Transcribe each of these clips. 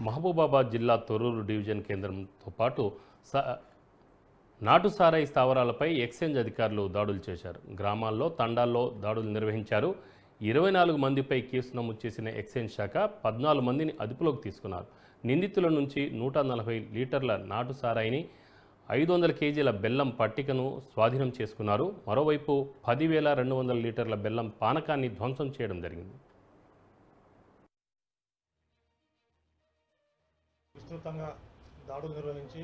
మహబూబాబాద్ జిల్లా తొర్రూరు డివిజన్ కేంద్రంతో పాటు నాటు సారాయి స్థావరాలపై ఎక్సైజ్ అధికారులు దాడులు చేశారు. గ్రామాల్లో తండాల్లో దాడులు నిర్వహించారు. 24 మందిపై కేసు నమోదు చేసిన ఎక్సైజ్ శాఖ 14 మందిని అదుపులోకి తీసుకున్నారు. నిందితుల నుంచి 140 లీటర్ల నాటు సారాయిని 500 కేజీల బెల్లం పట్టికను స్వాధీనం చేసుకున్నారు. మరోవైపు 10,200 లీటర్ల బెల్లం పానకాన్ని ధ్వంసం చేయడం జరిగింది. విస్తృతంగా దాడులు నిర్వహించి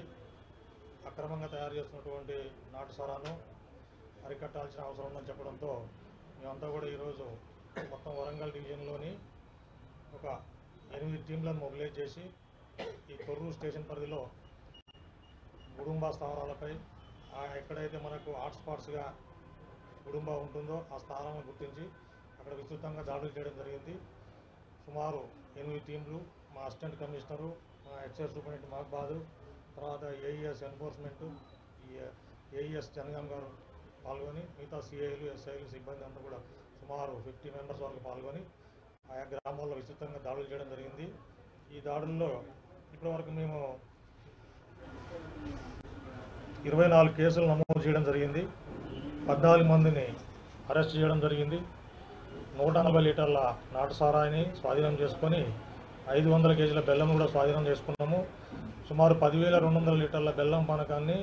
అక్రమంగా తయారు చేస్తున్నటువంటి నాటు సారాను అరికట్టాల్సిన అవసరం ఉందని చెప్పడంతో మేమంతా కూడా ఈరోజు మొత్తం వరంగల్ డివిజన్లోని ఒక 8 టీంలను మొబిలైజ్ చేసి ఈ తొర్రూరు స్టేషన్ పరిధిలో గుడుంబా స్థావరాలపై ఎక్కడైతే మనకు హాట్స్పాట్స్గా గుడుంబా ఉంటుందో ఆ స్థానాలను గుర్తించి అక్కడ విస్తృతంగా దాడులు చేయడం జరిగింది. సుమారు 8 టీంలు, మా అసిస్టెంట్ కమిషనరు, మా ఎక్సైజ్ సూపరింటెండెంట్ మహబాదు, తర్వాత ఏఈఎస్ ఎన్ఫోర్స్మెంట్, ఏఈఎస్ జనగాం గారు పాల్గొని మిగతా సిఐలు, ఎస్ఐలు సిబ్బంది అంతా కూడా సుమారు 50 మెంబర్స్ వరకు పాల్గొని ఆయా గ్రామాల్లో విస్తృతంగా దాడులు చేయడం జరిగింది. ఈ దాడుల్లో ఇప్పటివరకు మేము 24 కేసులు నమోదు చేయడం జరిగింది. 14 మందిని అరెస్ట్ చేయడం జరిగింది. 140 లీటర్ల నాటు సారాయిని స్వాధీనం చేసుకొని 500 కేజీల బెల్లం కూడా స్వాధీనం చేసుకున్నాము. సుమారు 10,200 లీటర్ల బెల్లం పానకాన్ని